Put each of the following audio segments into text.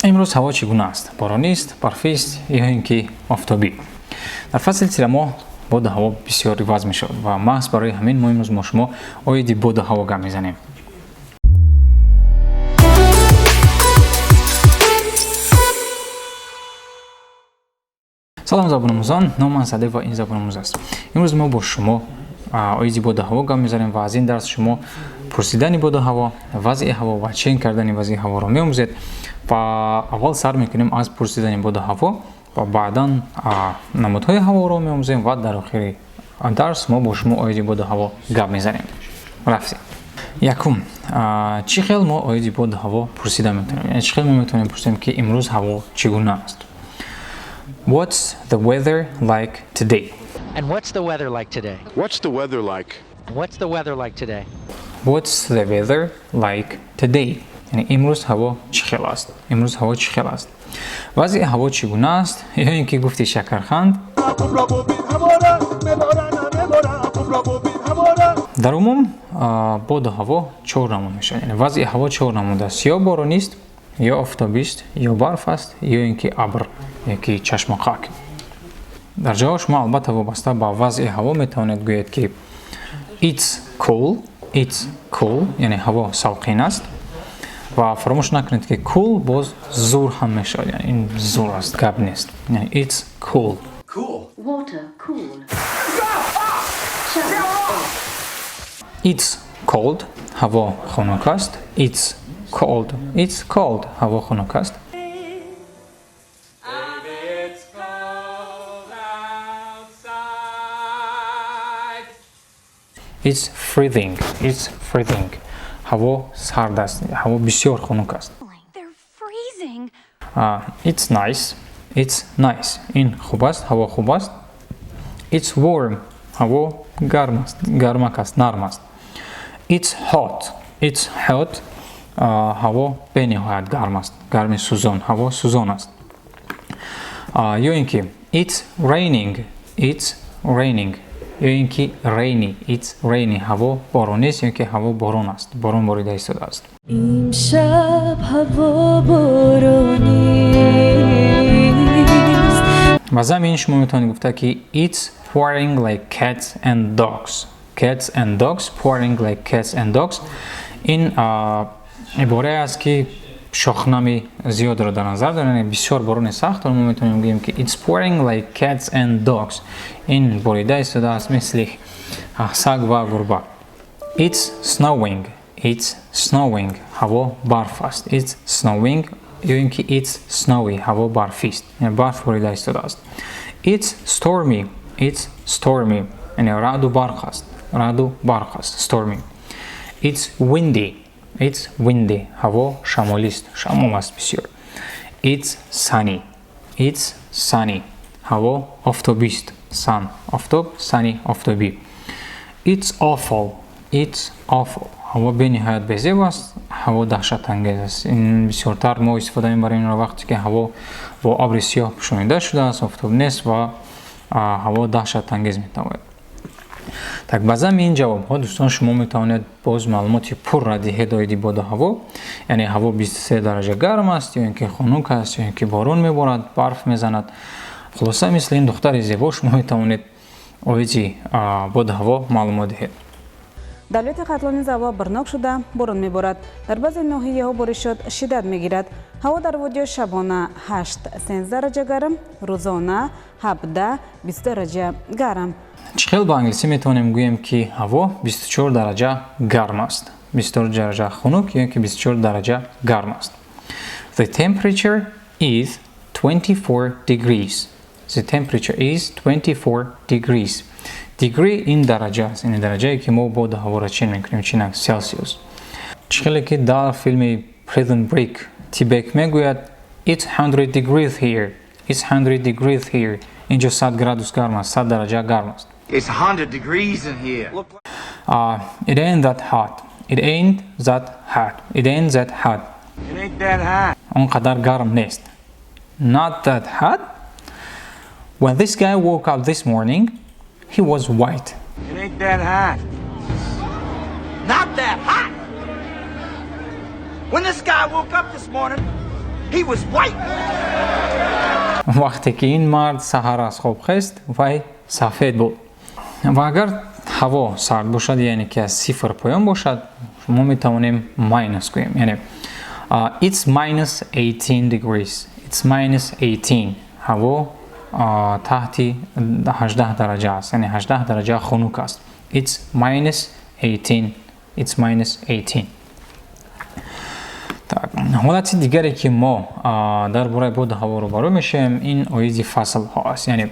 امروز هوا چگونه است؟ بارانی است، برفی است یا اینکه آفتابی؟ در فصل تیر ماه باد هوا بسیار ریواز می شود و محض برای همین ما امروز ما شما آید باد هوا گپ میزنیم. سلام زبان‌آموزان، نام من صدیق و این زبان‌آموز است. امروز ما با شما آید باد هوا گپ میزنیم و از این درس شما پرسیدن باد هوا، وضع هوا و چین کردن وضع هوا را می‌آموزید. و اول سر میکنیم از پرسیدن باد هوا و بعدا نمودهای هوا را می‌آموزیم و در آخر درس ما با شما آید باد هوا گپ میزنیم. رفتیم. یکم چی خیلی ما آید باد هوا پرسیده میتونیم؟ یعنی چی خیلی ما میتونیم پرسیدیم که امروز هوا چگونه است؟ What's the weather like today? And what's the weather like today? What's the weather like? What's the weather like today? What's the weather like today? یعنی امروز هوا چه خیلی است؟ امروز هوا چه خیلی است؟ وضع هوا چگونه است؟ یا اینکه گفتی شکرخند؟ در عموم باد هوا 4 نمود میشه. یعنی وضع هوا 4 نمود است. یا بارانی است، یا آفتابی است، یا برف است، یا اینکه ابر، یکی چشم خاک. در جاها شما البته وابسته با وضع هوا میتوانید گویید که it's cool یعنی هوا ساقین است و فراموش نکنید که cool باز زور هم میشه، یعنی این زور است، گپ نیست. یعنی it's cool. Water cool. It's cold هوا خنک است. It's cold هوا خنک است. It's freezing هوا سرد است، هوا بسیار خنک است. They're freezing. It's nice این خوب است، هوا خوب است. It's warm هوا گرم است، نرم است. It's hot هوا به نهایت گرم است، گرم سوزان، هوا سوزان است. یا اینکه it's raining یا اینکه it's rainy هوا بارانی است، یا اینکه هوا باران است، باران باریده ایستاده است. امشب هوا بارانی است. و زمین شما میتونید گفته که it's pouring like cats and dogs pouring like cats and dogs. این عباره است که شاخنامی زیاد را در نظر دارن، بسیار باران سخت، ما میتونیم بگیم که it's pouring like cats and dogs. این باریده ایستاده است مثل سگ و گربه. It's snowing هوا برف است. It's snowing یا اینکه it's snowy هوا برفی است، یعنی برف باریده ایستاده است. It's stormy یعنی رعد و برق است، stormy. It's windy هوا شمالی است، شمام است بسیار. It's sunny هوا آفتابی است، آفتاب، sunny آفتابی. It's awful هوا به نهایت بی‌زیب است، هوا دهشت انگیز است. این بسیارتر ما استفاده می‌بریم برای این وقتی که هوا با ابر سیاه پوشانیده شده است، آفتاب نیست و هوا دهشت انگیز می‌تواند. так ба замин ҷавобҳо дӯстон шумо метавонед боз маълумоти пурра диҳед оиди боди ҳаво, яъне ҳаво 23 дараҷа гарм аст ё ин ки хунук аст ё ин ки борон меборад, барф мезанад. хулоса мисли ин духтари зебо шумо метавонед оиди боди ҳаво маълумот диҳед. دولت قطلانی هوا برناک شده، باران میبارد. در بعضی ناحیه‌ها بارشات شدت میگیرد. هوا در وادی شبانه 8-13 درجه گرم، روزانه 17-20 درجه گرم. چخیل با انگلیسی میتونیم گوییم که هوا 24 درجه گرم است. 24 درجه خنک یا که 24 درجه گرم است. The temperature is 24 degrees. The temperature is 24 degrees. دیگری این درجه است، این درجه که ما باد هوا را چین میکنیم، چین سلسیوس. چخیلی که در فیلم Prison Break تیبک میگوید It's 100 degrees here. It's 100 degrees here. اینجا 100 گرادوس گرم است، 100 درجه گرم است. It's 100 degrees in here. It ain't that hot. It ain't that hot. اونقدر گرم نیست. Not that hot. When this guy woke up this morning, he was white. It ain't that hot. Not that hot. When this guy woke up this morning, He was white. вақте ки ин мард саҳар аз хоб хест вай сафед буд ва агар ҳаво сард бошад яъне ки аз сифр поён бошад мо метавонем майнус гӯем яъне it's minus 18 degrees it's minus 18 ҳаво таҳти 18 дараҷа аст яъне 18 дараҷа хунук аст it's minus 18 it's minus 18 ҳолати дигаре ки мо дар бораи боди ҳаво рӯбарӯ мешавем ин оиди фаслҳо аст яъне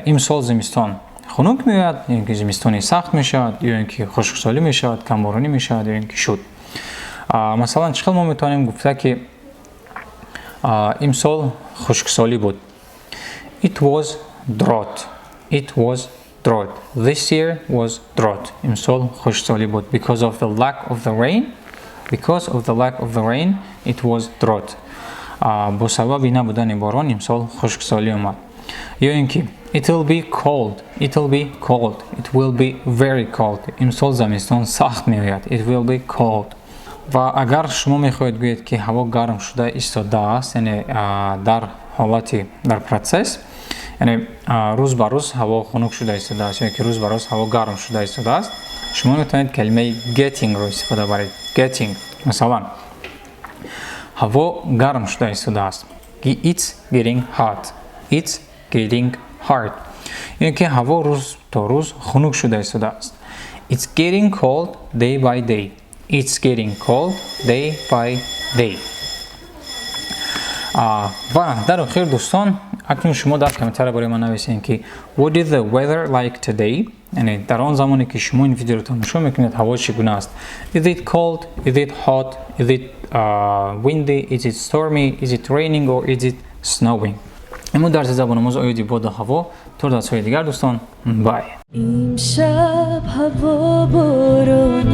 имсол зимистон хунук меояд ё ки зимистони сахт мешавад ё ин ки хушксолӣ мешавад камборонӣ мешавад ё ин ки шуд масалан чӣ хел мо метавонем гуфта ки имсол хушксолӣ буд it was drought this year was drought имсол хушксолӣ буд because of the lack of the rain it was drought бо сабаби набудани борон имсол хушксолӣ омад ё ин ки it will be cold it will be very cold имсол замистон сахт меояд it will be cold ва агар шумо мехоҳед гӯед ки ҳаво гарм шуда истодааст яъне дар процесс яъне рӯз ба рӯз ҳаво хунук шуда истодааст ё ки рӯз ба рӯз ҳаво гарм шуда истодааст шумо метавонед калимаи getting-ро истифода баред getting масалан ҳаво гарм шуда истодааст it's getting hot ин ки ҳаво рӯз то рӯз хунук шуда истодааст it's getting cold day by day ва дар охир дӯстон акнун шумо дар комментария бораи ман нависед ки what is the weather like today яъне дар он замоне ки шумо ин видеоро тамошо мекунед ҳаво чӣ гуна аст is it cold is it hot is it windy is it stormy is it raining or is it snowing امروز درس زبان آموز آیدی بود هوا تا درس‌های دیگر دوستان بای امشب هوا بارانی